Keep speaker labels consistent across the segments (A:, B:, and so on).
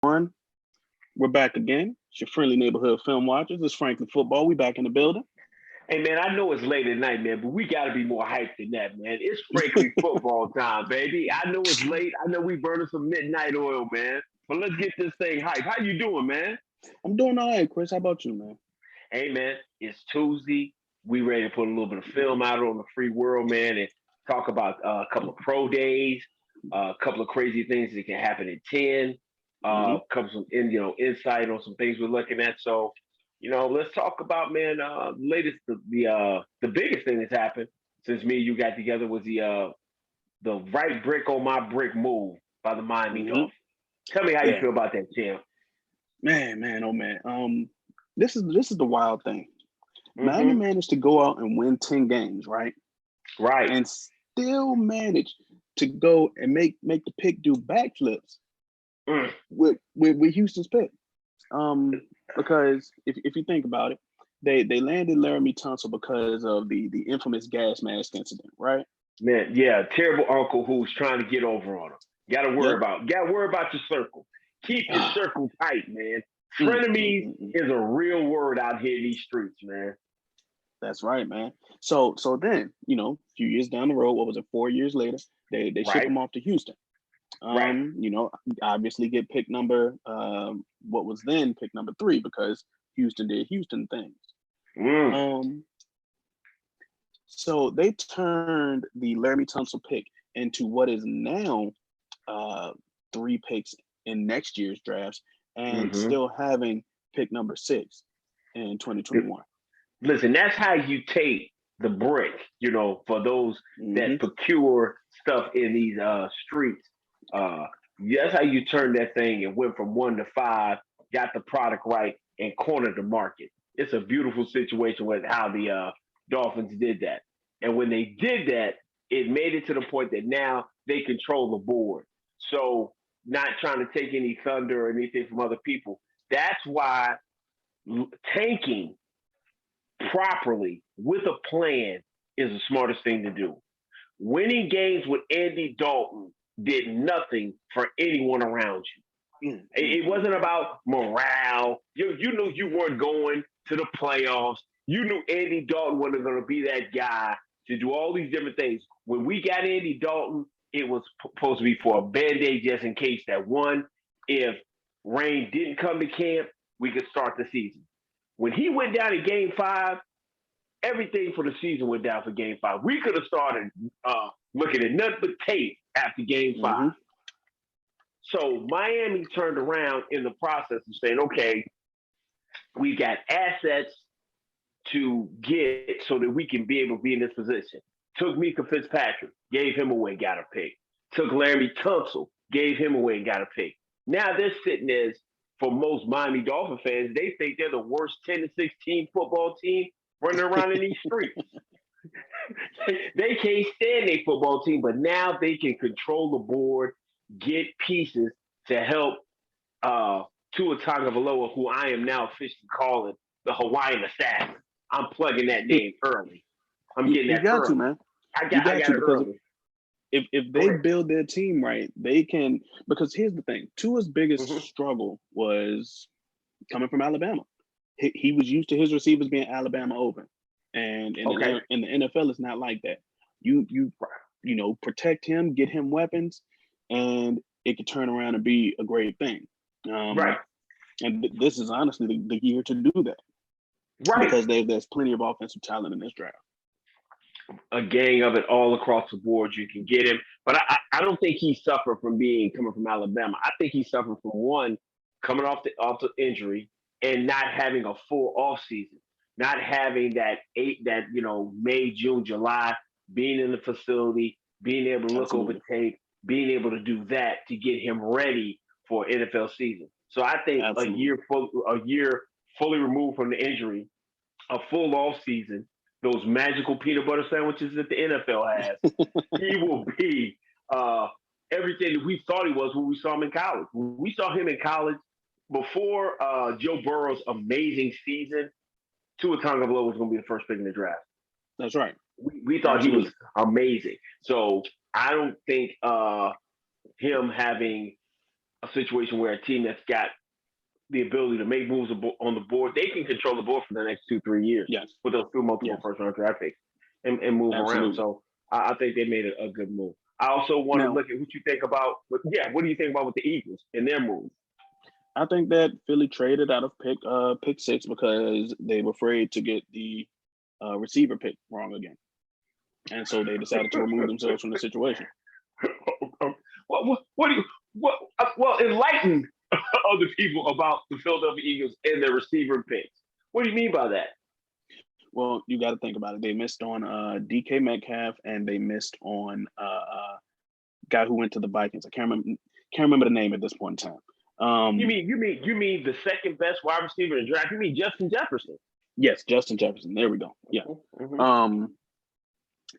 A: everyone. We're back again. It's your friendly neighborhood film watchers. It's Franklin Football. We back in the building.
B: Hey man, I know it's late at night, man, but we got to be more hyped than that, man. It's frankly football time, baby. I know it's late. I know we burning some midnight oil, man. But let's get this thing hyped. How you doing, man?
A: I'm doing all right, Chris. How about you, man?
B: Hey man, it's Tuesday. We ready to put a little bit of film out on the free world, man, and talk about a couple of pro days, a couple of crazy things that can happen in 10, couple some insight on some things we're looking at. So, let's talk about, man, latest the biggest thing that's happened since me and you got together was the right brick on my brick move by the Miami Dolphins. Tell me how you
A: Yeah,
B: feel about that, champ.
A: man, oh man. This is the wild thing. Miami
B: Mm-hmm.
A: managed to go out and win 10 games, right?
B: Right.
A: And still managed to go and make the pick do backflips
B: Mm.
A: with Houston's pick. Because if you think about it, they landed Laramie Tunsil because of the infamous gas mask incident, right?
B: Man, yeah, terrible uncle who's trying to get over on him.
A: Yep.
B: Got to worry about your circle. Keep your
A: Ah,
B: circle tight, man.
A: mm, mm,
B: Frenemies
A: mm, mm.
B: is a real word out here in these streets, man.
A: That's right, man. So then, a few years down the road, what was it, 4 years later, they ship
B: Right,
A: him off to Houston.
B: right.
A: Obviously get pick number what was then pick number 3 because Houston did Houston things.
B: Mm.
A: Um, so they turned the Laramie Tunsil pick into what is now 3 picks in next year's drafts and
B: Mm-hmm.
A: still having pick number 6 in 2021.
B: Listen, that's how you take the brick, for those that
A: Hmm.
B: procure stuff in these streets. Uh, that's how you turn that thing and went from 1 to 5, got the product right, and cornered the market. It's a beautiful situation with how the Dolphins did that. And when they did that, it made it to the point that now they control the board. So, not trying to take any thunder or anything from other people. That's why tanking properly with a plan is the smartest thing to do. Winning games with Andy Dalton did nothing for anyone around you.
A: Mm, mm,
B: It
A: mm.
B: wasn't about morale. You knew you weren't going to the playoffs. You knew Andy Dalton wasn't going to be that guy to do all these different things. When we got Andy Dalton, it was supposed to be for a band-aid just in case that one, if rain didn't come to camp, we could start the season. When he went down in game 5, everything for the season went down for game 5. We could have started looking at nothing but tape after game 5.
A: Mm-hmm.
B: So Miami turned around in the process of saying, okay, we got assets to get so that we can be able to be in this position. Took Mika Fitzpatrick, gave him away, got a pick. Took Laramie Tunsil, gave him away and got a pick. Now they're sitting as, for most Miami Dolphin fans, they think they're the worst 10-16 football team running around in these streets. They can't stand their football team, but now they can control the board, get pieces to help Tua Tagovailoa, who I am now officially calling the Hawaiian Assassin. I'm plugging that name early. I'm getting
A: You
B: that
A: got to,
B: early.
A: man.
B: I
A: You
B: got I
A: got
B: got
A: to
B: it
A: because
B: early.
A: if
B: Go
A: they
B: ahead.
A: build their team right, they can. Because here's the thing: Tua's biggest
B: Mm-hmm.
A: struggle was coming from Alabama. He was used to his receivers being Alabama open, and
B: Okay.
A: in the NFL, it's not like that. You protect him, get him weapons, and it could turn around and be a great thing.
B: Right.
A: And this is honestly the year to do that
B: Right.
A: because there's plenty of offensive talent in this draft.
B: A gang of it all across the board. You can get him, but I don't think he suffered from being coming from Alabama. I think he suffered from one coming off the injury and not having a full off season, not having that May, June, July, being in the facility, being able to look over
A: Absolutely,
B: tape, being able to do that to get him ready for NFL season. So I think
A: absolutely.
B: a year fully removed from the injury, a full off season, those magical peanut butter sandwiches that the NFL has, he will be everything that we thought he was when we saw him in college. When we saw him in college before Joe Burrow's amazing season. Tua Tagovailoa was going to be the first pick in the draft.
A: That's right.
B: We thought he was
A: Absolutely.
B: amazing. So I don't think him having a situation where a team that's got the ability to make moves on the board, they can control the board for the next 2-3 years
A: Yes.
B: with those two multiple
A: Yes.
B: first round draft picks and move around.
A: Absolutely.
B: So I think they made a good move. I also want to
A: Now,
B: look at what you think about. What do you think about with the Eagles and their move?
A: I think that Philly traded out of pick 6 because they were afraid to get the receiver pick wrong again, and so they decided to remove themselves from the situation.
B: What do you well enlighten other people about the Philadelphia Eagles and their receiver picks? What do you mean by that?
A: Well, you got to think about it. They missed on DK Metcalf, and they missed on guy who went to the Vikings. I can't remember the name at this point in time.
B: You mean the second best wide receiver in the draft? You mean Justin Jefferson?
A: Yes, Justin Jefferson. There we go. Yeah.
B: Mm-hmm.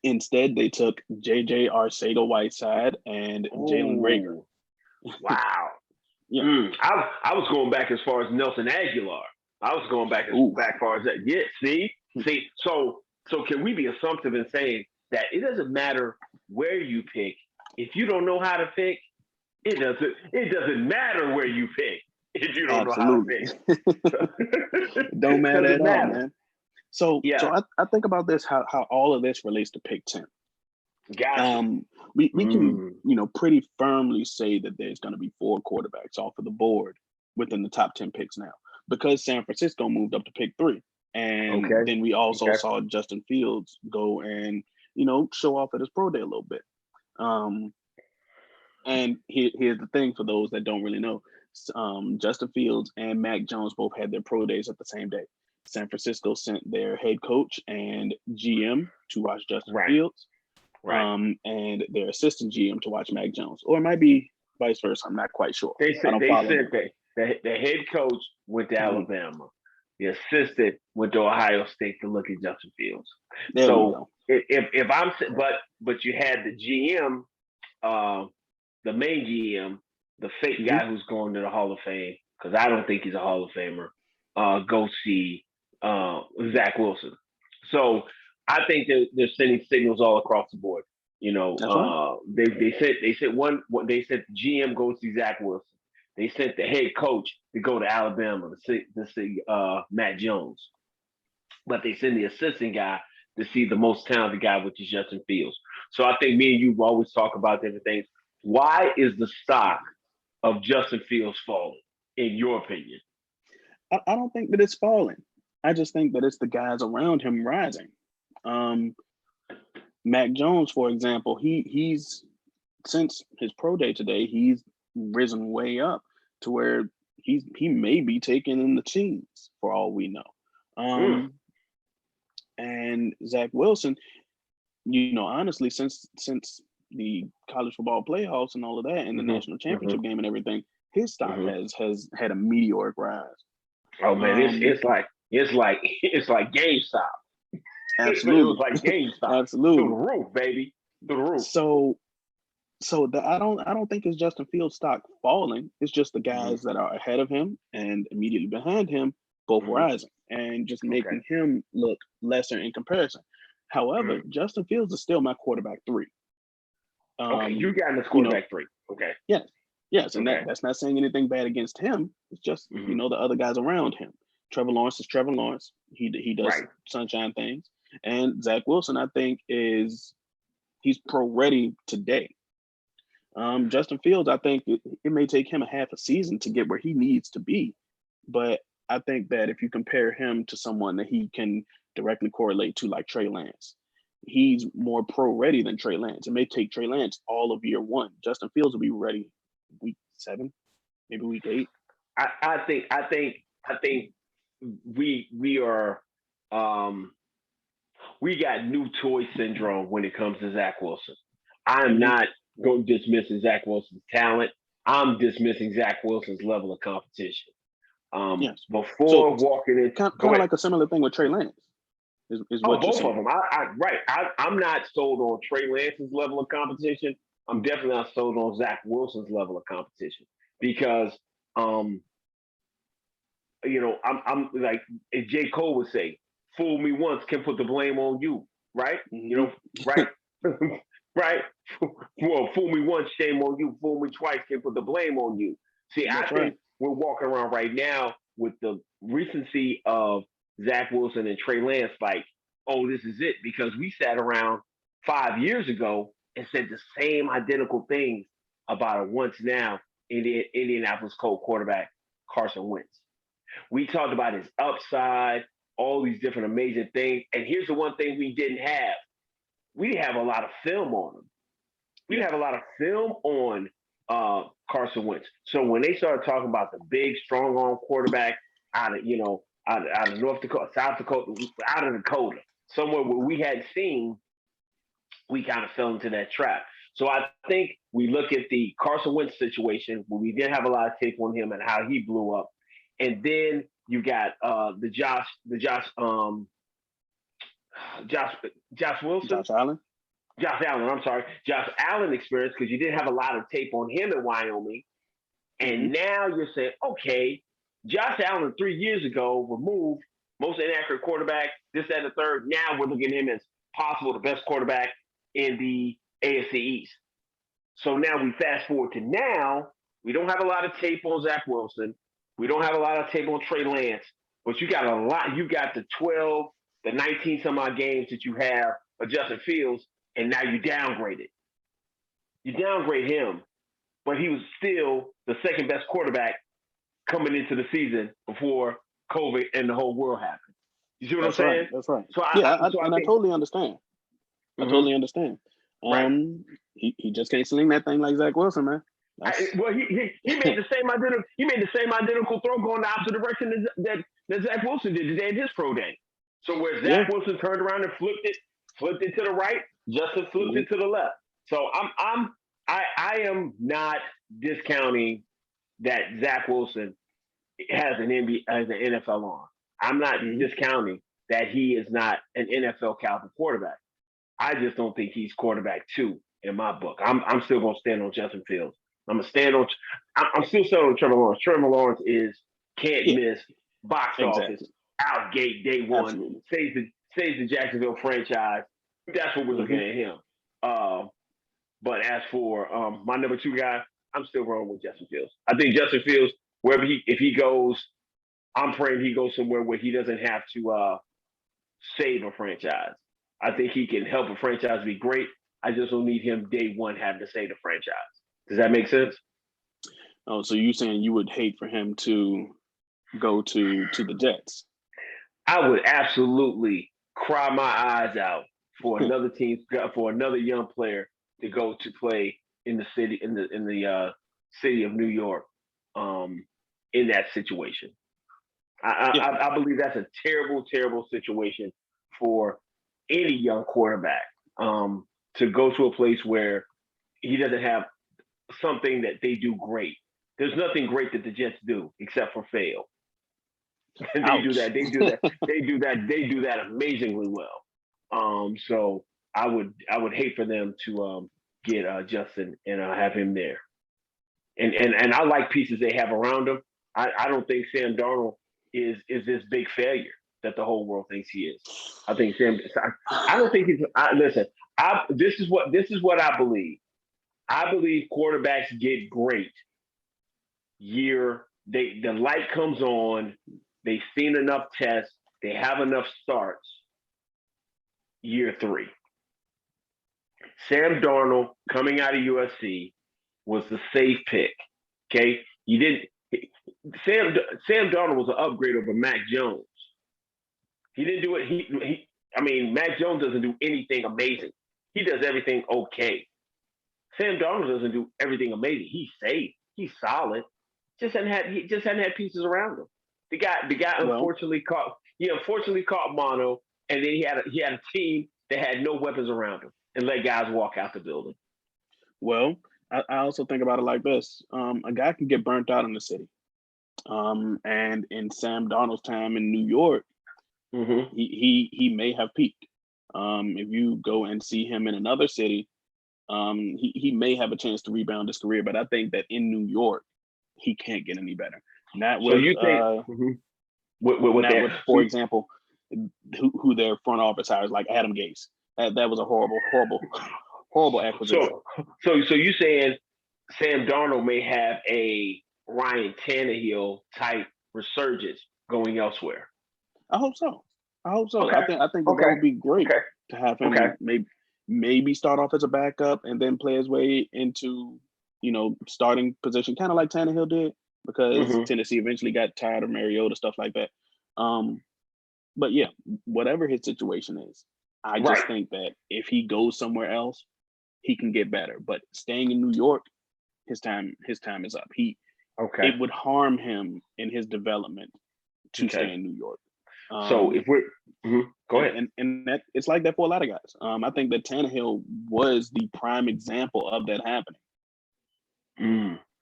A: Instead, they took J.J. Arcega-Whiteside and Jalen Rager.
B: Wow.
A: Yeah.
B: I was going back as far as Nelson Aguilar. I was going back as far as that. Yeah. See. So can we be assumptive in saying that it doesn't matter where you pick if you don't know how to pick? It doesn't matter where you pick if you don't
A: Absolutely.
B: know how to
A: pick. Don't matter at all, man. So I think about this, how all of this relates to pick 10.
B: Gotcha.
A: We can pretty firmly say that there's going to be 4 quarterbacks off of the board within the top 10 picks now, because San Francisco moved up to pick 3, and then we also saw Justin Fields go and show off at his pro day a little bit. And here's the thing for those that don't really know. Justin Fields and Mac Jones both had their pro days at the same day. San Francisco sent their head coach and GM to watch Justin Fields, and their assistant GM to watch Mac Jones. Or it might be vice versa. I'm not quite sure.
B: They sent the head coach went to Alabama. The assistant went to Ohio State to look at Justin Fields. If I'm but you had the GM, the main GM, the fake guy who's going to the Hall of Fame, because I don't think he's a Hall of Famer, go see Zach Wilson. So I think they're sending signals all across the board. They sent the GM go see Zach Wilson. They sent the head coach to go to Alabama to see Matt Jones. But they send the assistant guy to see the most talented guy, which is Justin Fields. So I think me and you always talk about different things. Why is the stock of Justin Fields falling, in your opinion?
A: I don't think that it's falling. I just think that it's the guys around him rising. Mac Jones, for example, he's since his pro day today, he's risen way up to where he may be taken in the teens for all we know. And Zach Wilson, honestly, since the college football playoffs and all of that, and the national championship game and everything, his stock has had a meteoric rise.
B: Oh man, it's like GameStop.
A: Absolutely,
B: it was like GameStop.
A: Absolutely,
B: to the roof, baby, to the roof.
A: So I don't think it's Justin Fields' stock falling. It's just the guys that are ahead of him and immediately behind him both rising and just making him look lesser in comparison. However, Justin Fields is still my quarterback 3.
B: Okay, you got in this quarterback 3. Okay.
A: Yes, and that's not saying anything bad against him. It's just the other guys around him. Trevor Lawrence is Trevor Lawrence. He does sunshine things, and Zach Wilson, I think, he's pro ready today. Justin Fields, I think it may take him a half a season to get where he needs to be, but I think that if you compare him to someone that he can directly correlate to, like Trey Lance, he's more pro ready than Trey Lance. It may take Trey Lance all of year 1. Justin Fields will be ready week 7, maybe week 8.
B: I think we are we got new toy syndrome when it comes to Zach Wilson. I'm not going to dismiss Zach Wilson's talent. I'm dismissing Zach Wilson's level of competition. Before walking in,
A: kind of like a similar thing with Trey Lance. Is what
B: both of them. I'm not sold on Trey Lance's level of competition. I'm definitely not sold on Zach Wilson's level of competition because, I'm like J. Cole would say, "Fool me once, can put the blame on you." Right? Right? Right? Well, fool me once, shame on you. Fool me twice, can put the blame on you. See, I think we're walking around right now with the recency of Zach Wilson and Trey Lance, like, oh, this is it, because we sat around 5 years ago and said the same identical things about a once now Indianapolis Colts quarterback, Carson Wentz. We talked about his upside, all these different amazing things. And here's the one thing we didn't have. We didn't have a lot of film on him. We didn't have a lot of film on Carson Wentz. So when they started talking about the big, strong arm quarterback out of North Dakota, South Dakota, out of Dakota, somewhere where we hadn't seen, we kind of fell into that trap. So I think we look at the Carson Wentz situation where we didn't have a lot of tape on him and how he blew up, and then you got the Josh Wilson, Josh Allen. I'm sorry, Josh Allen experience, because you didn't have a lot of tape on him in Wyoming, and now you're saying, okay, Josh Allen 3 years ago removed most inaccurate quarterback, this, that, and the third. Now we're looking at him as possible the best quarterback in the AFC East. So now we fast forward to now. We don't have a lot of tape on Zach Wilson. We don't have a lot of tape on Trey Lance. But you got a lot. You got the 12, the 19 some odd games that you have of Justin Fields, and now you downgrade it. You downgrade him, but he was still the second best quarterback coming into the season before COVID and the whole world happened. You see what I'm saying?
A: That's right. So I totally understand. I totally understand. He just can't sling that thing like Zach Wilson, man.
B: He made the same identical. He made the same identical throw going the opposite direction that Zach Wilson did today in his pro day. So where Zach Wilson turned around and flipped it to the right, Justin flipped it to the left. So I am not discounting that Zach Wilson has an NFL arm. I'm not discounting that he is not an NFL caliber quarterback. I just don't think he's quarterback 2 in my book. I'm still going to stand on Justin Fields. I'm still standing on Trevor Lawrence. Trevor Lawrence is can't miss, box office, out gate day one, saves the Jacksonville franchise. That's what we're looking at him. But as for my number 2 guy, I'm still rolling with Justin Fields. I think Justin Fields, if he goes, I'm praying he goes somewhere where he doesn't have to save a franchise. I think he can help a franchise be great. I just don't need him day one having to save the franchise. Does that make sense?
A: Oh, so you're saying you would hate for him to go to the Jets?
B: I would absolutely cry my eyes out for another team, for another young player to go to play in the city, in the city of New York, in that situation. I believe that's a terrible, terrible situation for any young quarterback to go to a place where he doesn't have something that they do great. There's nothing great that the Jets do except for fail. And they do that amazingly well. So I would hate for them to get Justin and have him there. And I like pieces they have around him. I don't think Sam Darnold is this big failure that the whole world thinks he is. I think I don't think he's. Listen, this is what I believe. I believe quarterbacks get great the light comes on. They've seen enough tests. They have enough starts. Year 3. Sam Darnold coming out of USC was the safe pick. Okay, Sam Darnold was an upgrade over Mac Jones. He didn't do it. Mac Jones doesn't do anything amazing. He does everything okay. Sam Darnold doesn't do everything amazing. He's safe. He's solid. He just hadn't had pieces around him. The guy unfortunately caught mono, and then he had a team that had no weapons around him and let guys walk out the building.
A: Well, I also think about it like this: a guy can get burnt out in the city, and in Sam Darnold's time in New York, he may have peaked. If you go and see him in another city, he may have a chance to rebound his career. But I think that in New York, he can't get any better. Not with, for example, who their front office hires, like Adam Gase. That was a horrible acquisition.
B: So you saying Sam Darnold may have a Ryan Tannehill type resurgence going elsewhere.
A: I hope so.
B: Okay.
A: I think that
B: Okay.
A: would be great
B: Okay.
A: to have
B: Okay.
A: him maybe start off as a backup and then play his way into, starting position, kind of like Tannehill did, because Tennessee eventually got tired of Mariota, stuff like that. But yeah, whatever his situation is, I just think that if he goes somewhere else, he can get better. But staying in New York, his time is up. It would harm him in his development to stay in New York.
B: So if we're go ahead,
A: and that it's like that for a lot of guys. I think that Tannehill was the prime example of that happening.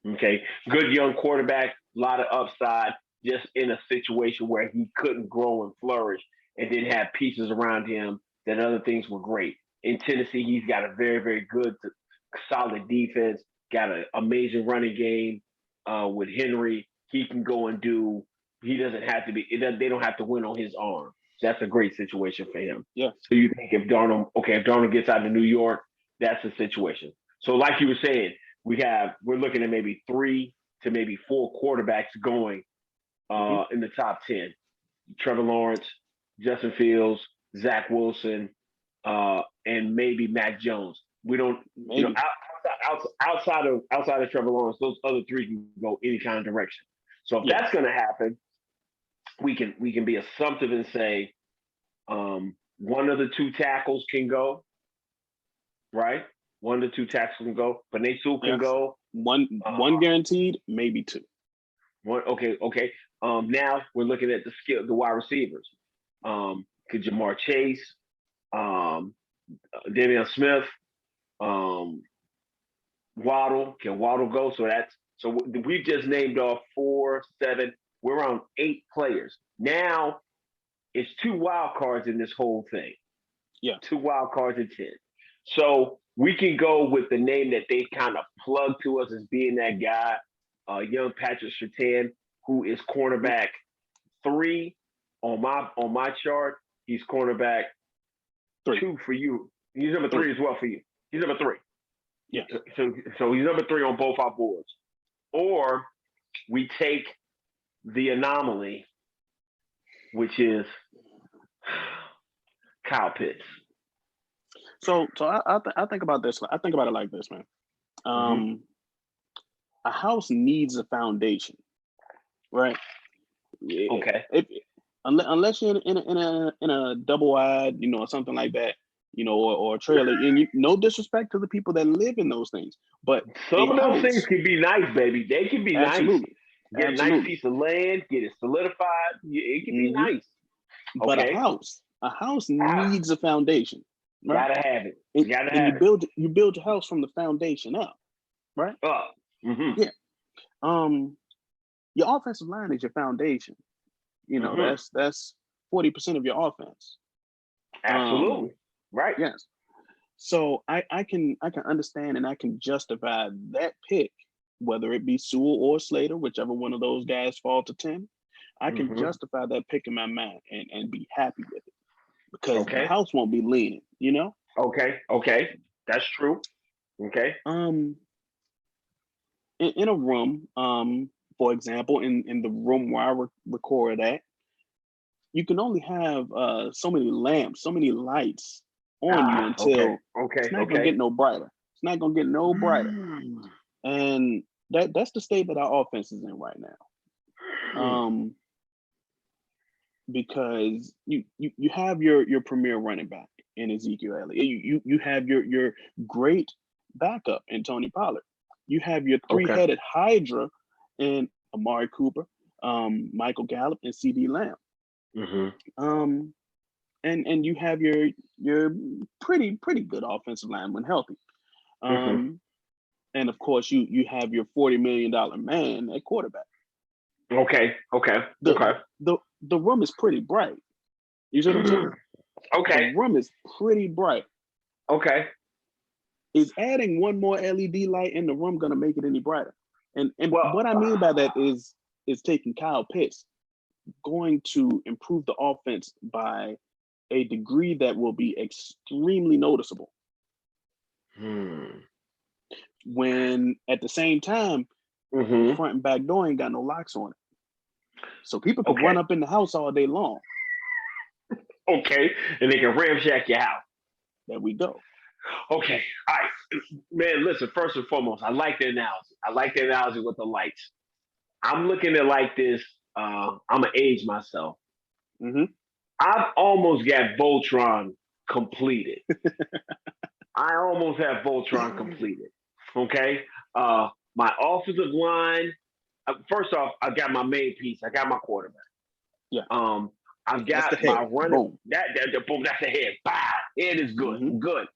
B: Okay, good young quarterback, a lot of upside, just in a situation where he couldn't grow and flourish, and didn't have pieces around him that other things were great. In Tennessee, he's got a very, very good, solid defense, got an amazing running game with Henry. He can go and do. He doesn't have to be. They don't have to win on his arm. That's a great situation for him.
A: Yeah.
B: So you think if Darnold gets out of New York, that's the situation. So like you were saying, we're looking at maybe 3 to maybe 4 quarterbacks going in the top 10. Trevor Lawrence, Justin Fields, Zach Wilson, and maybe Mac Jones. We don't, outside of Trevor Lawrence, those other 3 can go any kind of direction. So if that's going to happen, we can be assumptive and say one of the 2 tackles can go, right? One of the 2 tackles can go. Panay Sewell can go.
A: One guaranteed, maybe 2.
B: One, okay. Now we're looking at the wide receivers. Could Jamar Chase, Damian Smith, Waddle? Can Waddle go? So we've just named off 4, 7. We're on 8 players. Now it's 2 wild cards in this whole thing.
A: Yeah.
B: 2 wild cards in 10. So we can go with the name that they kind of plugged to us as being that guy, young Patrick Surtain, who is cornerback 3 on my chart. He's cornerback 2 for you. He's number 3 as well for you. He's number 3.
A: Yeah.
B: So he's number 3 on both our boards. Or we take the anomaly, which is Kyle Pitts.
A: So I think about this. I think about it like this, man. A house needs a foundation, right?
B: Okay.
A: Unless you're in a double wide, or something like that, or a trailer. And no disrespect to the people that live in those things, but
B: some of those things can be nice, baby. They can be
A: nice.
B: Get a nice piece of land, get it solidified. It can be nice.
A: But a house needs a foundation. Right?
B: Gotta have it.
A: You build your house from the foundation up, right? Yeah. Your offensive line is your foundation. That's 40% of your offense.
B: Absolutely. Right.
A: Yes. So I can understand and I can justify that pick, whether it be Sewell or Slater, whichever one of those guys fall to 10. I can justify that pick in my mind and be happy with it. Because the house won't be leaning,
B: Okay. That's true. Okay.
A: In a room, for example, in the room where I record at, you can only have so many lamps, so many lights on you until it's not gonna get no brighter. It's not gonna get no brighter. And that's the state that our offense is in right now. Because you have your premier running back in Ezekiel Elliott. You have your great backup in Tony Pollard. You have your 3-headed Hydra in Amari Cooper, Michael Gallup, and CD Lamb. And you have your pretty good offensive line when healthy. And of course you have your $40 million man at quarterback.
B: Okay.
A: The room is pretty bright. You see what I'm saying?
B: Okay.
A: The room is pretty bright.
B: Okay.
A: Is adding one more LED light in the room going to make it any brighter? And what I mean by that is taking Kyle Pitts going to improve the offense by a degree that will be extremely noticeable. When at the same time, The front and back door ain't got no locks on it. So people can run up in the house all day long.
B: Okay. And they can ramshack your house.
A: There we go.
B: Okay. All right. Man, listen, first and foremost, I like the analogy. I like the analogy with the lights. I'm looking at it like this. I'm going to age myself. I've almost got Voltron completed. I almost have Voltron completed. Okay. My offensive line. First off, I got my main piece. I got my quarterback.
A: Yeah.
B: I've got my running. Boom. Boom. That's the head. Bah. Head is good. Good.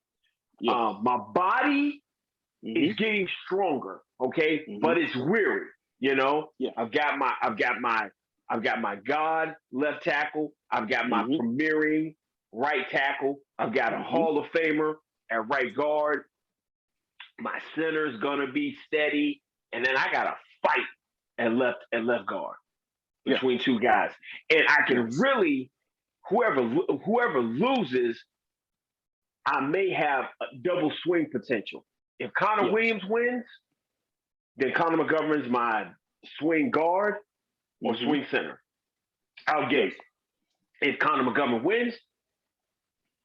B: Yeah. My body is getting stronger. Okay. But it's weary. You know.
A: Yeah.
B: I've got my God left tackle. I've got my premiering right tackle. I've got a Hall of Famer at right guard. My center is gonna be steady, and then I got to fight at left guard between two guys. And I can really, whoever loses, I may have a double swing potential. If Connor Williams wins, then Connor McGovern's my swing guard or swing center. I'll guess. If Connor McGovern wins,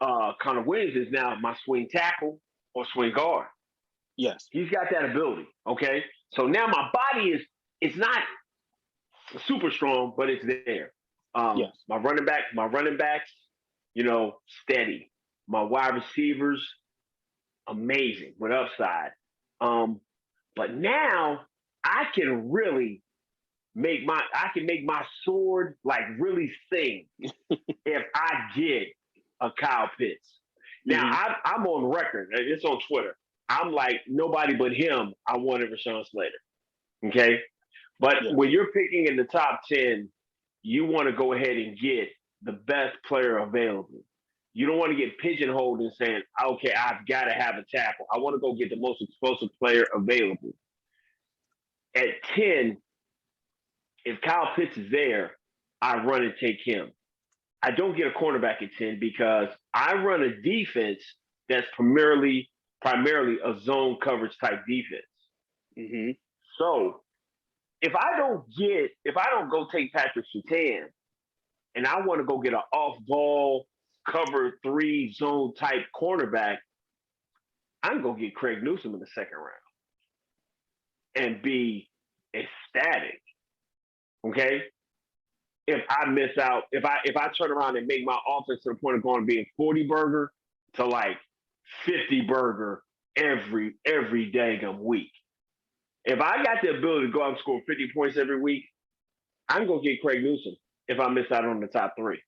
B: Connor Williams is now my swing tackle or swing guard.
A: Yes.
B: He's got that ability. Okay. So now my body it's not super strong, but it's there. My running backs, steady. My wide receivers, amazing with upside. But now I can really make my sword like really sing if I get a Kyle Pitts. Now I'm on record. It's on Twitter. I'm like nobody but him. I wanted Rashawn Slater. Okay, but when you're picking in the top 10, you want to go ahead and get the best player available. You don't want to get pigeonholed and saying, "Okay, I've got to have a tackle." I want to go get the most explosive player available. At 10, if Kyle Pitts is there, I run and take him. I don't get a cornerback at 10 because I run a defense that's primarily a zone coverage type defense. So if I don't go take Patrick Surtain and I want to go get an off ball cover 3 zone type cornerback, I'm going to get Craig Newsome in the second round and be ecstatic. Okay. If I miss out, if I turn around and make my offense to the point of going being 40 burger to like 50 burger every daggum week. If I got the ability to go out and score 50 points every week, I'm gonna get Craig Newsome if I miss out on the top 3.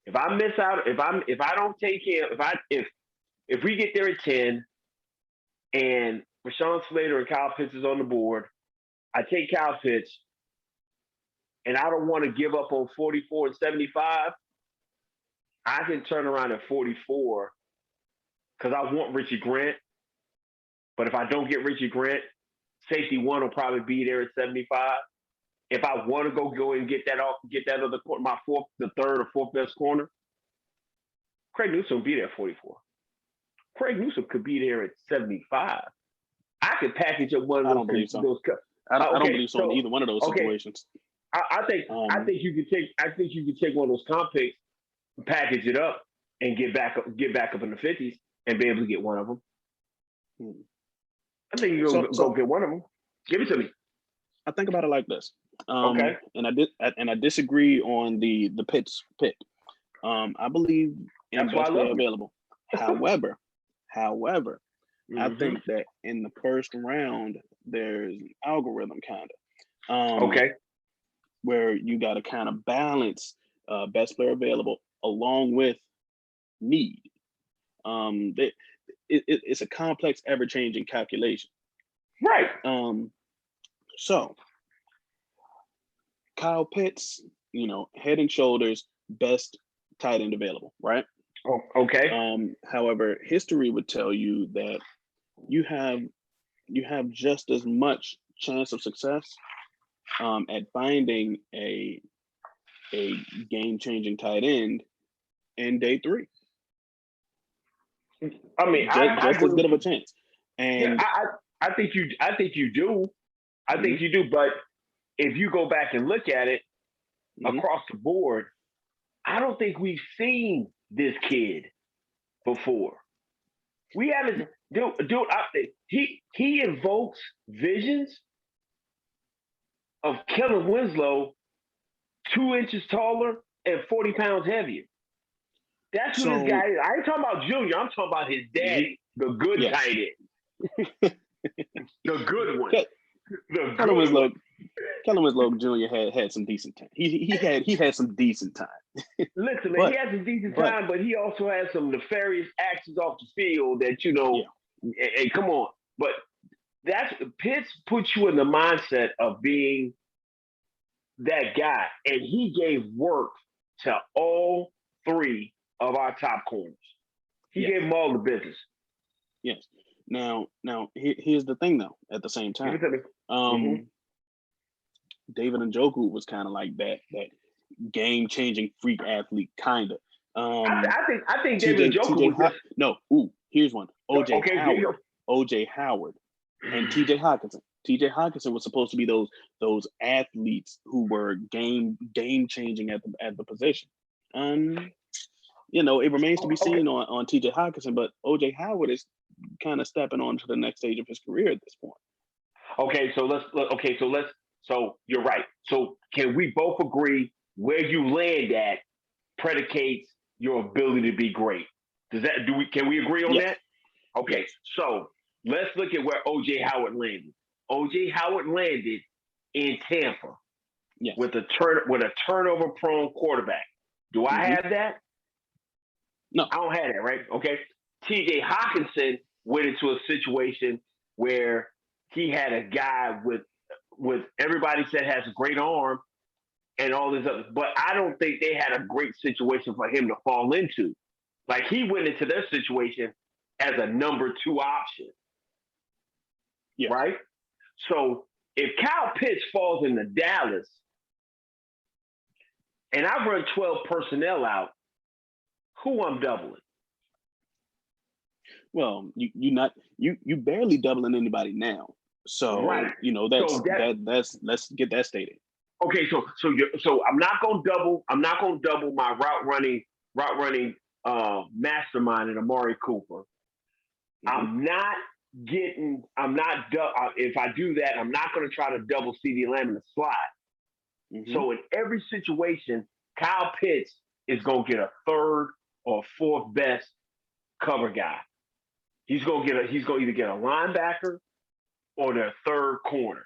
B: If I miss out, if I don't take him, if we get there at 10 and Rashawn Slater and Kyle Pitts is on the board, I take Kyle Pitts and I don't want to give up on 44 and 75, I can turn around at 44 because I want Richie Grant. But if I don't get Richie Grant, safety 1 will probably be there at 75. If I want to go and get that other corner, the third or fourth best corner, Craig Newsome will be there at 44. Craig Newsome could be there at 75. I could package up one of those.
A: I don't believe so. I don't believe so in either one of those situations.
B: I think you could take one of those comp picks, package it up, and get back up in the 50s and be able to get one of them. I think you go get one of them. Give it to me.
A: I think about it like this.
B: Okay.
A: And I disagree on the Pitts pick. I believe in best player available. However, I think that in the first round there's an algorithm kind of. Where you got to kind of balance best player available along with need. It's a complex, ever-changing calculation.
B: Right.
A: So Kyle Pitts, head and shoulders best tight end available, right?
B: Oh, okay.
A: However, history would tell you that you have just as much chance of success at finding a game-changing tight end in day 3.
B: I mean,
A: just as good of a chance. And
B: I think you do. I think you do. But if you go back and look at it across the board, I don't think we've seen this kid before. We haven't, he invokes visions of Kellen Winslow 2 inches taller and 40 pounds heavier. That's who this guy is. I ain't talking about Junior. I'm talking about his daddy, the good tight end. The good one.
A: Kellen Winslow Jr. had some decent time. He had some decent time.
B: Listen, man, he had some decent time, but he also had some nefarious actions off the field that, hey, come on. But Pitts puts you in the mindset of being that guy, and he gave work to all 3 of our top corners. He gave them all the business.
A: Yes. Now, here's the thing, though. At the same time, David Njoku was kind of like that game-changing freak athlete, kind of.
B: I think David Njoku was just...
A: here's one. OJ Howard, and T.J. Hockenson. T.J. Hockenson was supposed to be those athletes who were game-changing at the position. It remains to be seen on T.J. Hockenson, but OJ Howard is kind of stepping on to the next stage of his career at this point.
B: So you're right. So can we both agree where you land at predicates your ability to be great? Can we agree on that? Okay. So let's look at where OJ Howard landed. OJ Howard landed in Tampa with a turnover prone quarterback. Do I have that?
A: No.
B: I don't have that, right? Okay. TJ Hockenson went into a situation where he had a guy with everybody said has a great arm and all this other, but I don't think they had a great situation for him to fall into. Like, he went into their situation as a number 2 option. Yeah. Right? So if Kyle Pitts falls into Dallas and I run 12 personnel out, who I'm doubling?
A: Well, you barely doubling anybody now. So let's get that stated.
B: Okay, so I'm not gonna double my route running mastermind in Amari Cooper. If I do that, I'm not gonna try to double CeeDee Lamb in the slot. So in every situation, Kyle Pitts is gonna get a 3rd or 4th best cover guy. He's gonna either get a linebacker or their 3rd corner.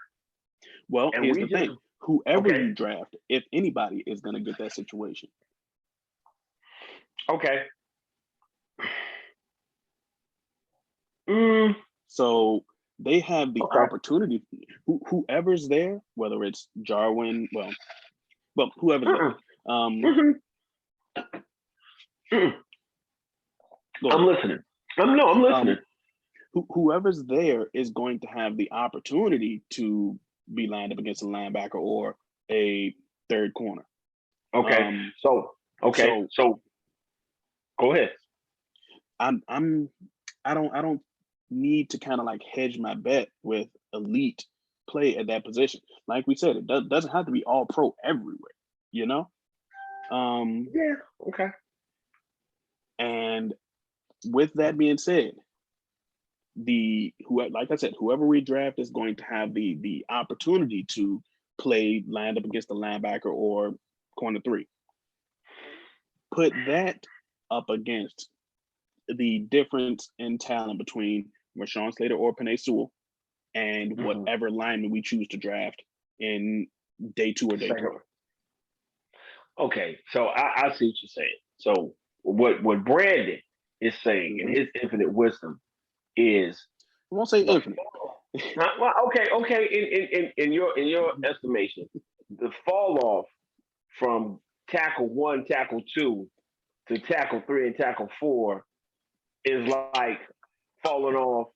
A: Well, and here's the thing. Whoever you draft, if anybody, is going to get that situation.
B: Okay.
A: So they have the opportunity. Whoever's there, whether it's Jarwin, whoever's there.
B: I'm listening. I'm listening.
A: Whoever's there is going to have the opportunity to be lined up against a linebacker or a 3rd corner.
B: Okay. So go ahead.
A: I don't need to kind of like hedge my bet with elite play at that position. Like we said, it doesn't have to be all pro everywhere,
B: Yeah. Okay.
A: And with that being said, like I said, whoever we draft is going to have the opportunity to play lined up against the linebacker or corner 3. Put that up against the difference in talent between Rashawn Slater or Penei Sewell and whatever lineman we choose to draft in day 2 or day 3.
B: Okay, so I see what you're saying. So what Brandon is saying in his infinite wisdom is,
A: I won't say infinite.
B: Well, okay. In your estimation, the fall off from tackle 1, tackle 2 to tackle 3 and tackle 4 is like falling off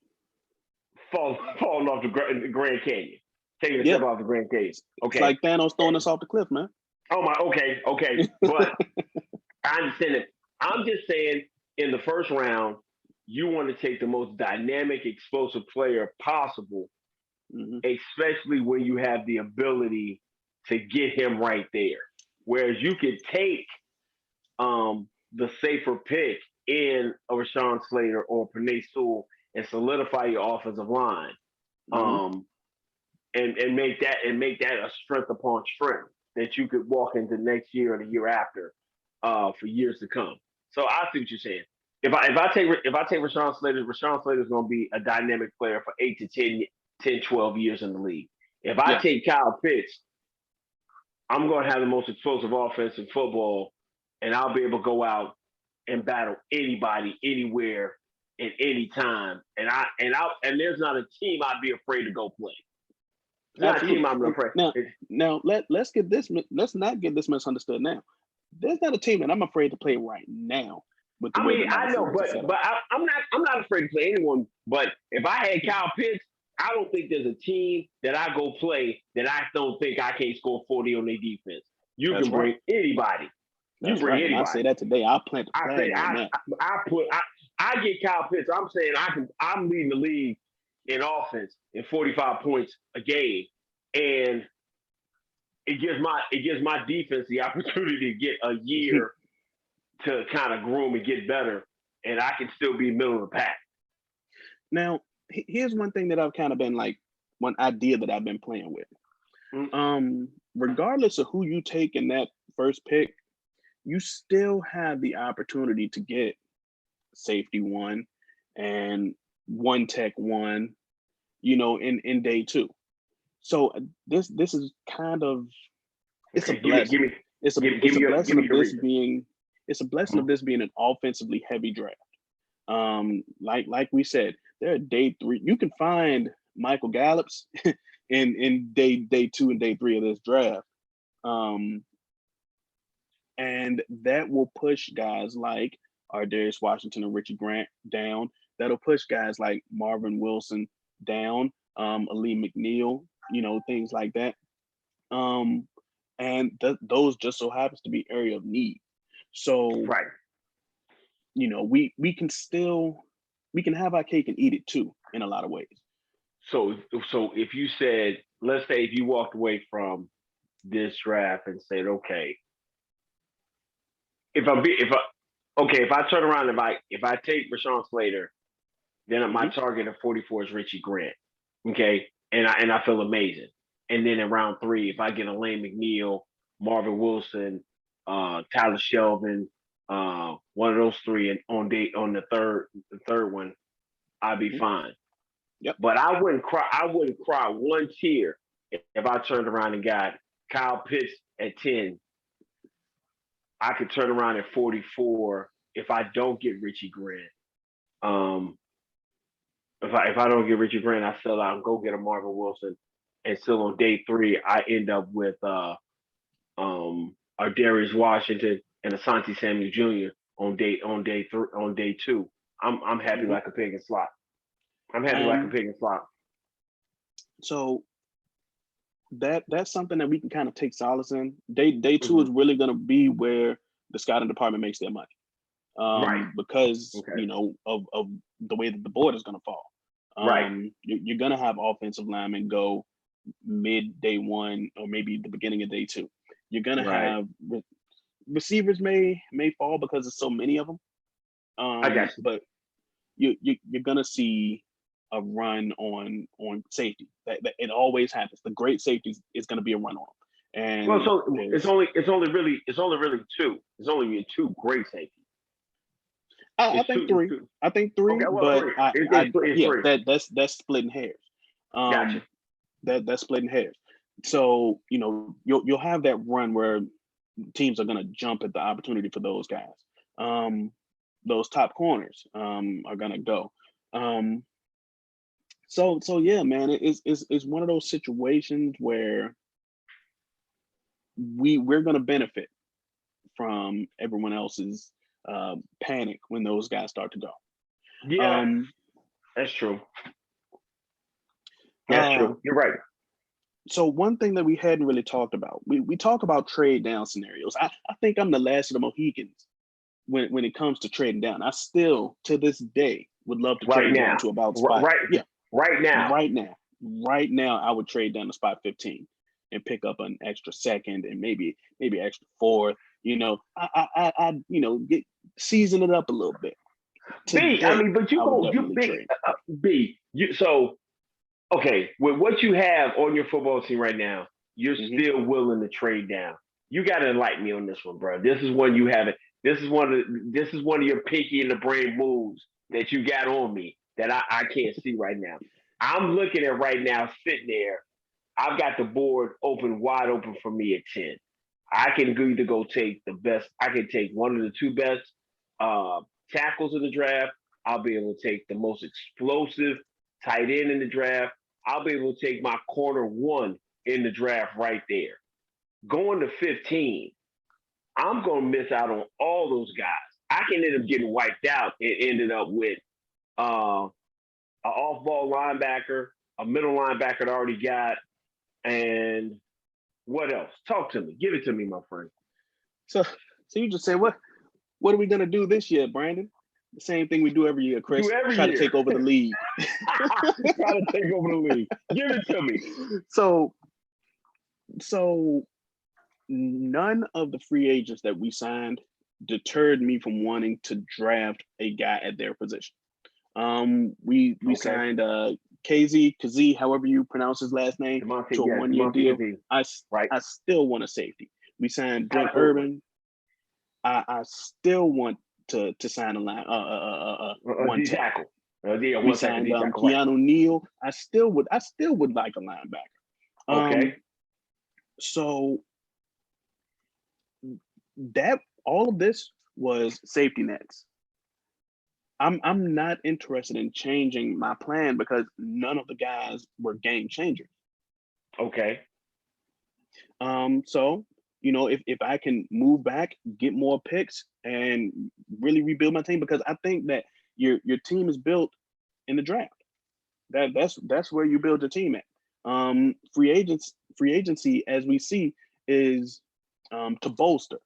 B: the Grand Canyon, taking a step off the Grand Canyon. Okay,
A: it's like Thanos throwing us off the cliff, man.
B: Oh my, okay, but I understand it. I'm just saying, in the first round, you want to take the most dynamic, explosive player possible especially when you have the ability to get him right there. Whereas you could take the safer pick in a Rashawn Slater or Penei Sewell and solidify your offensive line, and make that a strength upon strength that you could walk into next year or the year after, for years to come. So I see what you're saying. If I take Rashawn Slater is going to be a dynamic player for 8 to 10, 12 years in the league. If I take Kyle Pitts, I'm going to have the most explosive offense in football, and I'll be able to go out and battle anybody, anywhere, at any time. And there's not a team I'd be afraid to go play. Not a team I'm afraid.
A: Now let's not get this misunderstood. Now, there's not a team that I'm afraid to play right now. With the
B: I know, but I'm not afraid to play anyone. But if I had Kyle Pitts, I don't think there's a team that I go play that I don't think I can't score 40 on their defense. You can bring anybody. You bring anybody.
A: I say that today. I'll plant the flag on that.
B: I get Kyle Pitts. I'm saying I'm leading the league in offense in 45 points a game, and it gives my defense the opportunity to get a year to kind of groom and get better, and I can still be middle of the pack.
A: Now, here's one thing that I've kind of been like, one idea that I've been playing with. Regardless of who you take in that first pick, you still have the opportunity to get safety 1 and one tech 1, in day 2. So this is kind of, it's a blessing. It's a blessing of this being an offensively heavy draft. Like we said, there are day 3. You can find Michael Gallups in day 2 and day 3 of this draft. And that will push guys like Ardarius Washington and Richie Grant down. That'll push guys like Marvin Wilson down, Ali McNeil, things like that. And those just so happens to be area of need. So, we can have our cake and eat it too in a lot of ways.
B: So if you said, let's say if you walked away from this draft and said, okay, if I turn around, if I take Rashawn Slater, then my target of 44 is Richie Grant. Okay. And I feel amazing. And then in round 3, if I get Elaine McNeil, Marvin Wilson, Tyler Shelvin, one of those 3, and on the third one, I'd be fine.
A: Yep.
B: But I wouldn't cry one tear if I turned around and got Kyle Pitts at 10. I could turn around at 44 if I don't get Richie Grant. If I don't get Richie Grant, I sell out and go get a Marvin Wilson. And still on day 3, I end up with Ardarius Washington and Asante Samuel Jr. on day 2. I'm happy like a pig in slop.
A: So that's something that we can kind of take solace in. Day 2 is really going to be where the scouting department makes their money, because of the way that the board is going to fall. You're going to have offensive linemen go mid day 1 or maybe the beginning of day 2. You're going to have receivers may fall because there's so many of them.
B: I got you.
A: But you're going to see a run on safety. That it always happens. The great safeties is going to be a run on. And
B: so it's only really 2. There's only been 2 great safeties.
A: I think 3. I think 3, but that's splitting hairs.
B: Gotcha.
A: That's splitting hairs. So you'll have that run where teams are going to jump at the opportunity for those guys. Those top corners are going to go. So yeah, man, it's one of those situations where we're going to benefit from everyone else's panic when those guys start to go.
B: Yeah, that's true. That's true. You're right.
A: So one thing that we hadn't really talked about, we talk about trade down scenarios. I think I'm the last of the Mohicans when it comes to trading down. I still, to this day, would love to trade down to about spot.
B: Right now.
A: right now, I would trade down to spot 15 and pick up an extra second and maybe extra fourth. I get season it up a little bit. Today,
B: but you
A: I would
B: go, you
A: definitely
B: big
A: trade.
B: so okay, with what you have on your football team right now, you're still willing to trade down. You got to enlighten me on this one, bro. This is one you haven't. This is one of your pinky in the brain moves that you got on me that I can't see right now. I'm looking at right now, sitting there. I've got the board wide open for me at 10. I can either go take the best. I can take one of the two best uh, tackles in the draft. I'll be able to take the most explosive tight end in the draft. I'll be able to take my corner one in the draft right there. Going to 15, I'm going to miss out on all those guys. I can end up getting wiped out and ended up with an off-ball linebacker, a middle linebacker that I already got, and what else? Talk to me. Give it to me, my friend.
A: So you just say, what are we going to do this year, Brandon? The same thing we do every year, Chris. Try to take over the league.
B: Try to take over the league. Give it to me.
A: So none of the free agents that we signed deterred me from wanting to draft a guy at their position. We signed KZ, however you pronounce his last name, to a 1-year deal. I still want a safety. We signed Brent Urban. I still want to sign a line one
B: tackle.
A: We signed Keanu Neal. I still would like a linebacker. So that all of this was safety nets. I'm not interested in changing my plan because none of the guys were game changers.
B: Okay.
A: So if I can move back, get more picks, and really rebuild my team, because I think that your team is built in the draft. That's where you build your team at. Free agency, as we see, is to bolster.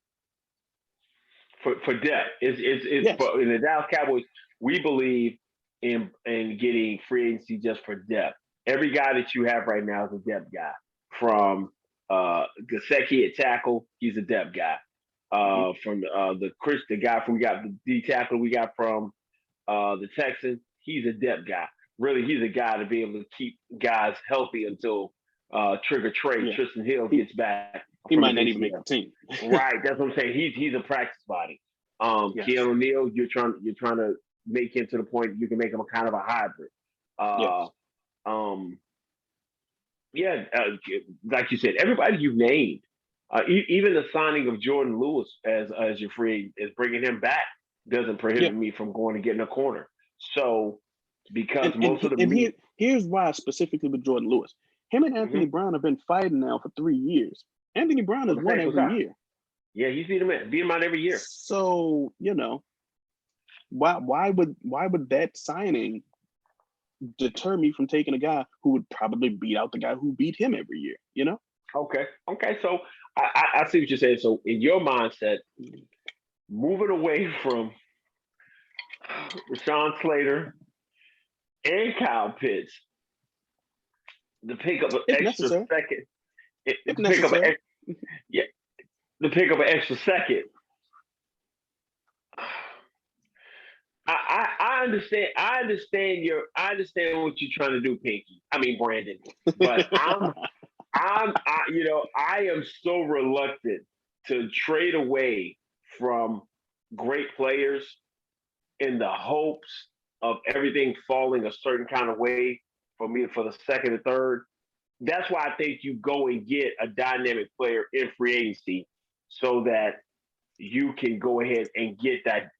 B: For depth. Yes. In the Dallas Cowboys, we believe in getting free agency just for depth. Every guy that you have right now is a depth guy. From Gesicki at tackle, he's a depth guy. From the guy from we got the D tackle we got from the Texans, he's a depth guy. Really, he's a guy to be able to keep guys healthy until Trigger Trey, Tristan Hill gets back.
A: He might not even make the team.
B: Right, that's what I'm saying. He's a practice body. Keanu Neal, you're trying to make him to the point you can make him a kind of a hybrid. Like you said, everybody you named, even the signing of Jordan Lewis as your free is bringing him back doesn't prohibit me from going and getting a corner. So because
A: here's why specifically with Jordan Lewis, him and Anthony Brown have been fighting now for 3 years. Anthony Brown has won every year.
B: Yeah, he's beat him out every year.
A: So why would that signing deter me from taking a guy who would probably beat out the guy who beat him every year?
B: Okay. So I see what you're saying. So in your mindset, moving away from Rashawn Slater and Kyle Pitts, the pick up an extra second. The pick up an extra second. I understand. I understand what you're trying to do, Pinky. I mean, Brandon. But I am so reluctant to trade away from great players in the hopes of everything falling a certain kind of way for me for the second and third. That's why I think you go and get a dynamic player in free agency so that you can go ahead and get that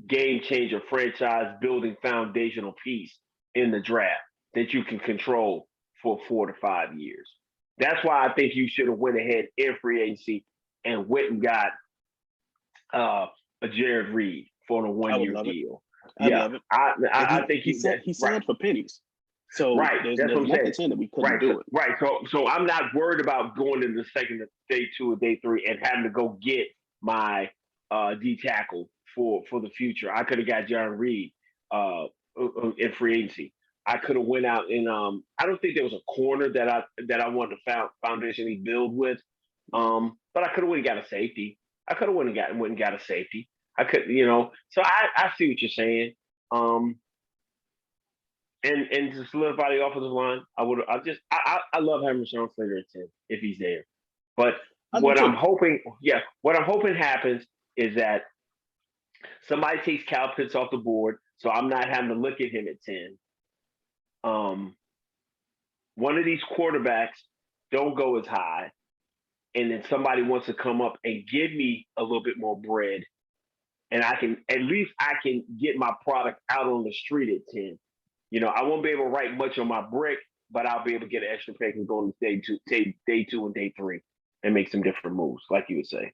B: game changer, franchise building foundational piece in the draft that you can control for 4 to 5 years. That's why I think you should have went ahead in free agency and went and got a Jared Reed for a 1-year deal.
A: I think he signed for pennies. So there's nothing saying that we couldn't do it.
B: Right. So I'm not worried about going into the second day 2 or day 3 and having to go get my D tackle for the future. I could have got Jared Reed in free agency. I could have went out and I don't think there was a corner that I wanted to foundationally build with. But I could have went and got a safety. I could have went and got a safety. I could, So I see what you're saying. And to solidify the offensive line, I love having Rashawn Slater at 10 if he's there. But what I'm hoping happens is that somebody takes Cal Pitts off the board, so I'm not having to look at him at 10. One of these quarterbacks don't go as high, and then somebody wants to come up and give me a little bit more bread, and I can get my product out on the street at 10. I won't be able to write much on my brick, but I'll be able to get an extra pick and go to day two and day three and make some different moves, like you would say.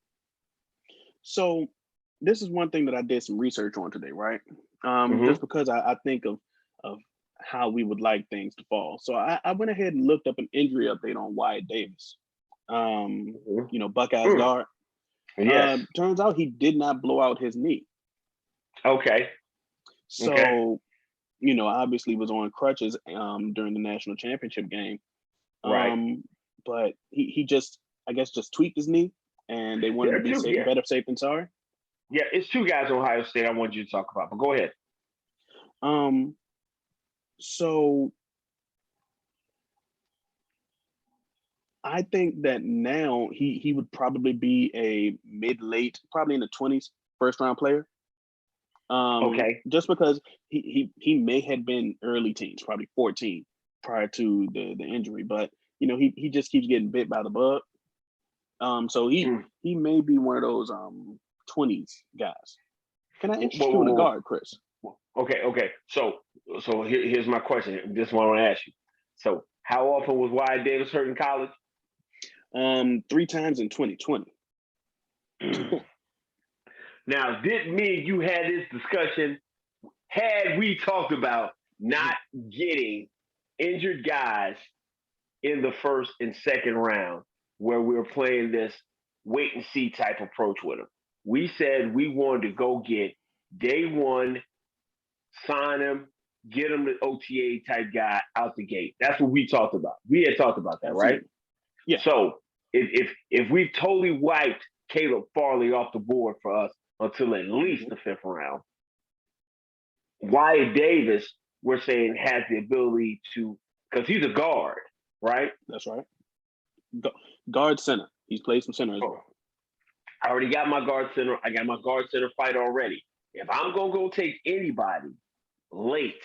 A: So this is one thing that I did some research on today, right? Just because I think of how we would like things to fall. So I went ahead and looked up an injury update on Wyatt Davis. Buckeyes guard.
B: Yes.
A: Turns out he did not blow out his knee.
B: Okay.
A: So, obviously was on crutches during the national championship game.
B: Right.
A: But he just, I guess, just tweaked his knee, and they wanted to be better safe than sorry.
B: Yeah, it's two guys in Ohio State I want you to talk about, but go ahead.
A: So I think that now he would probably be a mid-late, probably in the 20s, first-round player.
B: Okay.
A: Just because he may have been early teens, probably 14 prior to the injury, but he just keeps getting bit by the bug. So he may be one of those 20s guys. Can I interest you in a guard, Chris?
B: Okay. So here's my question. This one I want to ask you. So how often was Wyatt Davis hurt in college?
A: 3 times in 2020.
B: Now, did me and you had this discussion had we talked about not getting injured guys in the first and second round where we were playing this wait and see type approach with them? We said we wanted to go get day one, sign him, get him the OTA type guy out the gate. That's what we talked about. We had talked about that, right?
A: Yeah.
B: So if we've totally wiped Caleb Farley off the board for us until at least the 5th round, Wyatt Davis, we're saying, has the ability to, because he's a guard, right?
A: That's right. Guard center. He's played some center as well.
B: I already got my guard center. I got my guard center fight already. If I'm going to go take anybody late,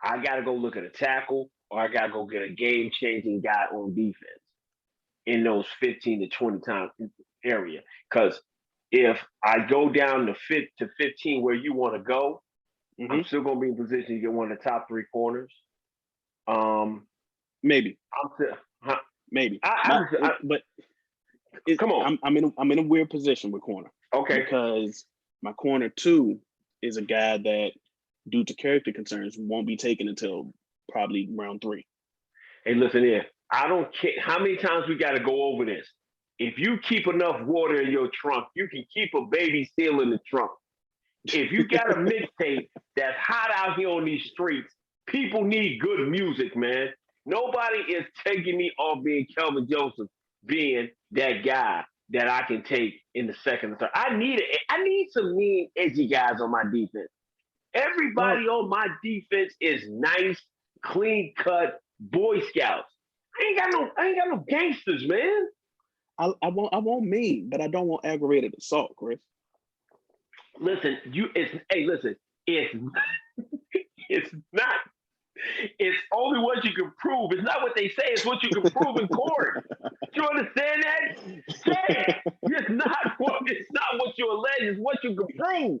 B: I got to go look at a tackle, or I got to go get a game-changing guy on defense in those 15 to 20 time area. Because if I go down to 15 where you want to go, I'm still going to be in position to get one of the top 3 corners.
A: Maybe. Maybe. But come on. I'm in a weird position with corner.
B: Okay.
A: Because my corner 2 is a guy that, due to character concerns, won't be taken until probably round 3.
B: Hey, listen here. I don't care how many times we got to go over this. If you keep enough water in your trunk, you can keep a baby seal in the trunk. If you got a mixtape that's hot out here on these streets, people need good music, man. Nobody is taking me off being Kelvin Joseph, being that guy that I can take in the second and third. I need some mean, edgy guys on my defense. Everybody on my defense is nice, clean cut Boy Scouts. I ain't got no gangsters, man.
A: I won't mean, but I don't want aggravated assault, Chris.
B: Listen, it's only what you can prove. It's not what they say, it's what you can prove in court. Do you understand that? Say it. It's not what you allege, it's what you can prove.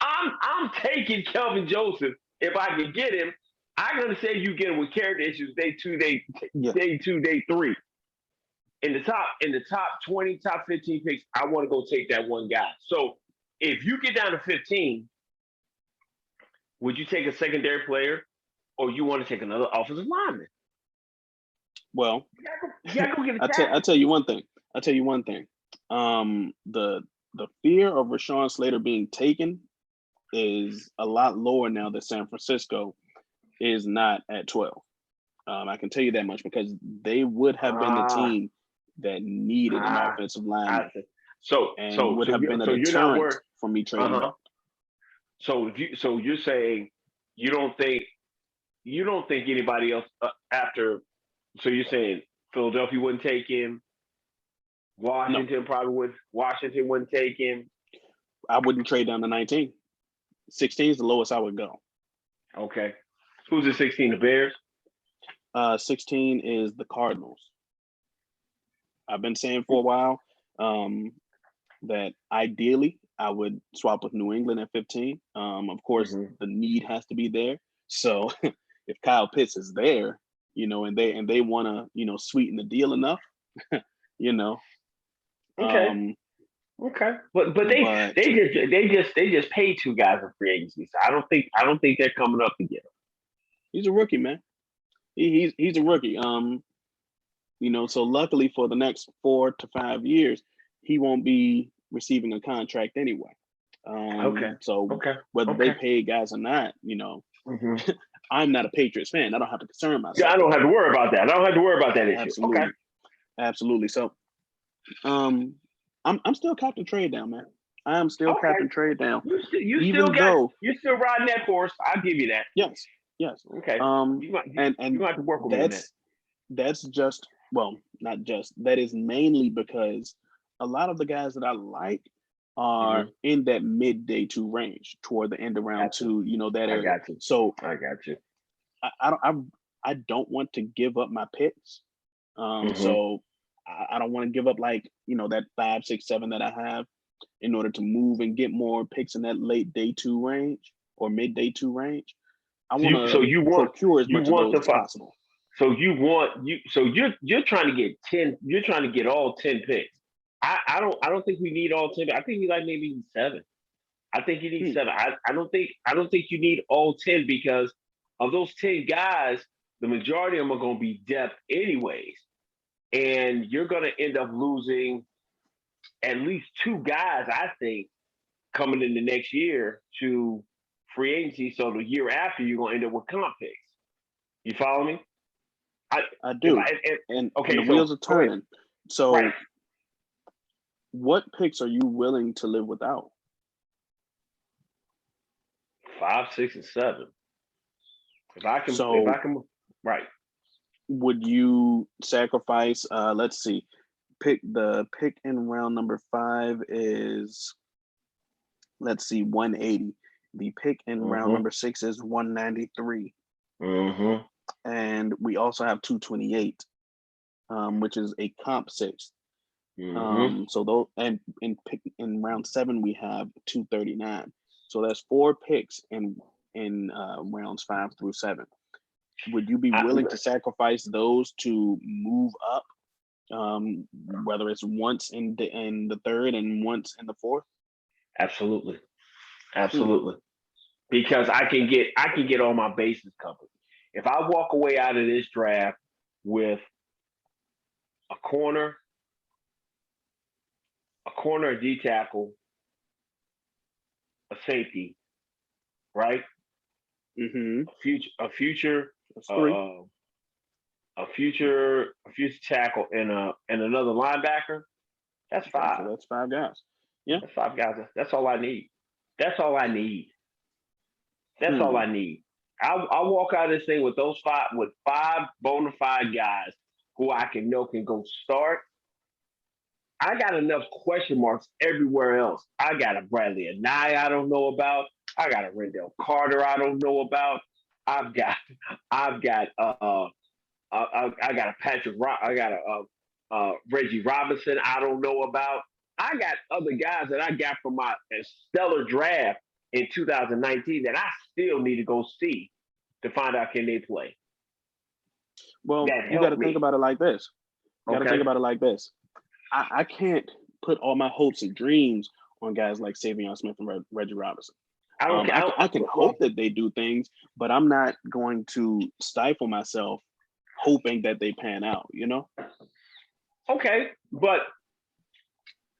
B: I'm taking Kelvin Joseph if I can get him. I'm gonna say you get him with character issues day 2, day 3. In the top 20, top 15 picks, I want to go take that one guy. So if you get down to 15, would you take a secondary player, or you want to take another offensive lineman?
A: Well,
B: you gotta go get a tackle.
A: I'll tell you one thing. The fear of Rashawn Slater being taken is a lot lower now that San Francisco is not at 12. I can tell you that much because they would have been the team that needed an offensive lineman, would have been a deterrent for me trading up.
B: So you're saying you don't think anybody else after? So you're saying Philadelphia wouldn't take him. Washington probably would. Washington wouldn't take him.
A: I wouldn't trade down to 19. 16 is the lowest I would go.
B: Okay. Who's the 16? The Bears?
A: 16 is the Cardinals. I've been saying for a while that ideally I would swap with New England at 15. Of course, the need has to be there. So if Kyle Pitts is there, and they want to, sweeten the deal enough,
B: Okay. Okay. But they just paid two guys in free agency. So I don't think they're coming up to get him.
A: He's a rookie, man. He's a rookie. So luckily for the next 4 to 5 years, he won't be receiving a contract anyway. Whether they pay guys or not, I'm not a Patriots fan. I don't have to concern myself.
B: Yeah, I don't have to worry about that. I don't have to worry about that issue.
A: Absolutely.
B: Okay.
A: Absolutely. So, I'm still Captain Trade Down, man. I am still Captain Trade Down.
B: You're still riding that horse. I'll give you that.
A: Yes.
B: Okay.
A: You have to work with me on that. That's just, well, not just. That is mainly because a lot of the guys that I like are in that mid day 2 range toward the end of round 2. That area.
B: I got you.
A: So
B: I got you.
A: I don't want to give up my picks. So I don't want to give up that 5, 6, 7 that I have in order to move and get more picks in that late day 2 range or mid day 2 range. I want to procure as much of those as possible.
B: So you're trying to get 10. You're trying to get all 10 picks. I don't think we need all 10. I think we maybe 7. I think you need 7. I don't think you need all 10 because of those 10 guys, the majority of them are going to be depth anyways. And you're going to end up losing at least 2 guys, I think, coming in the next year to free agency. So the year after, you're going to end up with comp picks. You follow me?
A: I do. And the wheels are turning. So what picks are you willing to live without?
B: 5, 6, and 7. If I can, right.
A: Would you sacrifice? Let's see. Pick in round number 5 is, let's see, 180. The pick in round number 6 is 193. And we also have 228, which is a comp 6. So those, and in round 7 we have 239. So that's 4 picks in rounds 5 through 7. Would you be willing to sacrifice those to move up, whether it's once in the 3rd and once in the 4th?
B: Absolutely. Because I can get all my bases covered. If I walk away out of this draft with a corner, a D tackle, a safety, right? A future tackle and another linebacker. That's 5.
A: So that's 5 guys. Yeah,
B: that's 5 guys. That's all I need. All I need. I'll walk out of this thing with 5 bona fide guys who I can go start. I got enough question marks everywhere else. I got a Bradley Anae I don't know about. I got a Rendell Carter I don't know about. I've got a Patrick. I got a Reggie Robinson I don't know about. I got other guys that I got from my stellar draft in 2019 that I still need to go see to find out can they play.
A: Well, you got to think about it like this. I can't put all my hopes and dreams on guys like Savion Smith and Reggie Robinson. I can hope that they do things, but I'm not going to stifle myself hoping that they pan out,
B: Okay, but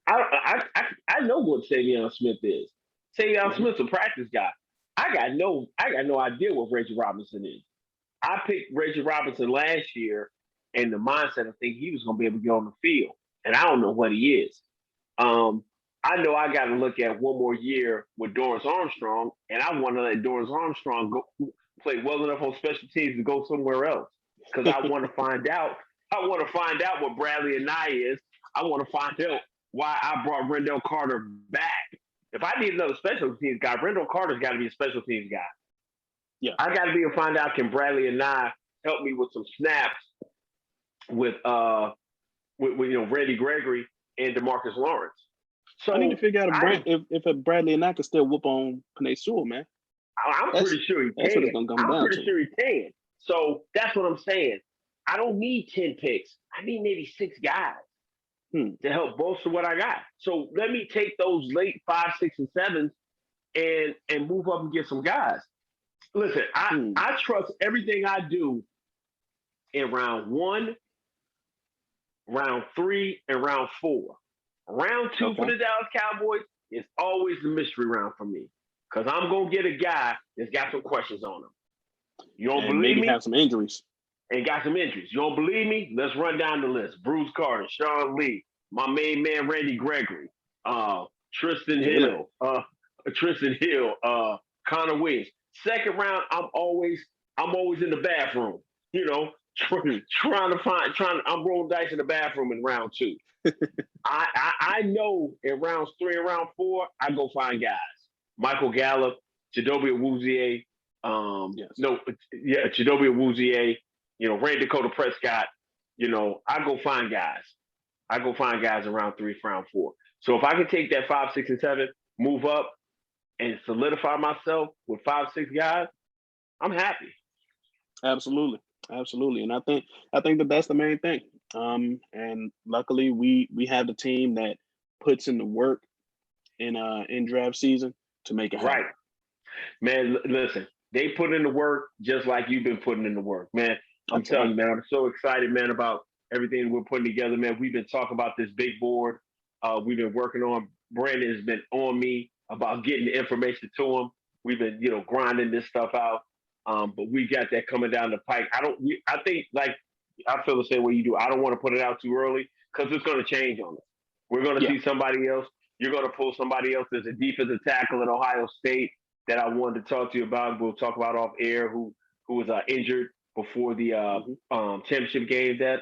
B: I know what Savion Smith is. Savion Smith's a practice guy. I got no idea what Reggie Robinson is. I picked Reggie Robinson last year, and the mindset of thinking he was going to be able to get on the field, and I don't know what he is. Um, I know I got to look at one more year with Dorrance Armstrong, and I want to let Dorrance Armstrong go play well enough on special teams to go somewhere else because I want to find out. I want to find out what Bradley and I is. I want to find out why I brought Rendell Carter back. If I need another special teams guy, Rendell Carter's got to be a special teams guy.
A: Yeah,
B: I got to be able to find out can Bradley and I help me with some snaps with Randy Gregory and DeMarcus Lawrence. So
A: I need to figure out if a Bradley and I can still whoop on Panay Sewell, man.
B: I'm pretty sure he can.
A: That's what it's gonna come down to.
B: I'm pretty sure he can. So that's what I'm saying. I don't need 10 picks. I need maybe 6 guys to help bolster what I got. So let me take those late 5, 6, and 7s and move up and get some guys. Listen, I trust everything I do in round 1, round 3, and round 4. Round 2 for the Dallas Cowboys is always the mystery round for me because I'm going to get a guy that's got some questions on him. You don't believe me?
A: Have some injuries.
B: And got some injuries. You don't believe me? Let's run down the list. Bruce Carter, Sean Lee, my main man Randy Gregory, Tristan Hill, Connor Williams. Second round, I'm always in the bathroom. I'm rolling dice in the bathroom in round 2. I know in rounds 3 and round 4, I go find guys. Michael Gallup, Chidobe Awuzie, Chidobe Awuzie, Ray Dakota Prescott, I go find guys. I go find guys in round 3, round 4. So if I can take that 5, 6, and 7, move up, and solidify myself with 5, 6 guys, I'm happy.
A: Absolutely, and I think that's the main thing. And luckily, we have the team that puts in the work in draft season to make it happen.
B: Right, man. Listen, they put in the work just like you've been putting in the work, man. I'm telling you, man. I'm so excited, man, about everything we're putting together, man. We've been talking about this big board. We've been working on. Brandon has been on me about getting the information to him. We've been, grinding this stuff out. But we got that coming down the pike. I think I feel the same way you do. I don't want to put it out too early because it's going to change on us. We're going to see somebody else. You're going to pull somebody else. There's a defensive tackle at Ohio State that I wanted to talk to you about. We'll talk about off air who was injured before the championship game that,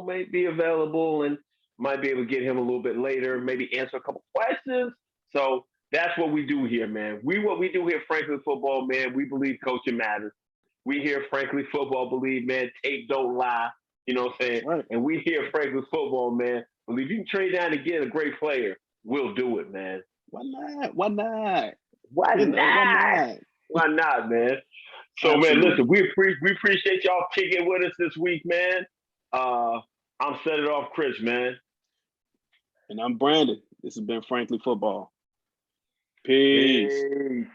B: may be available and might be able to get him a little bit later, maybe answer a couple questions. So that's what we do here, man. What we do here, Franklin Football, man, we believe coaching matters. We here, Franklin Football, believe, man, tape don't lie. You know what I'm saying?
A: Right.
B: And we here, Franklin Football, man, believe you can trade down to get a great player. We'll do it, man.
A: Why not? Why not?
B: Why not? Why not, man? So, man, listen, we appreciate y'all kicking with us this week, man. I'm Set It Off Chris, man.
A: And I'm Brandon. This has been Frankly Football. Peace.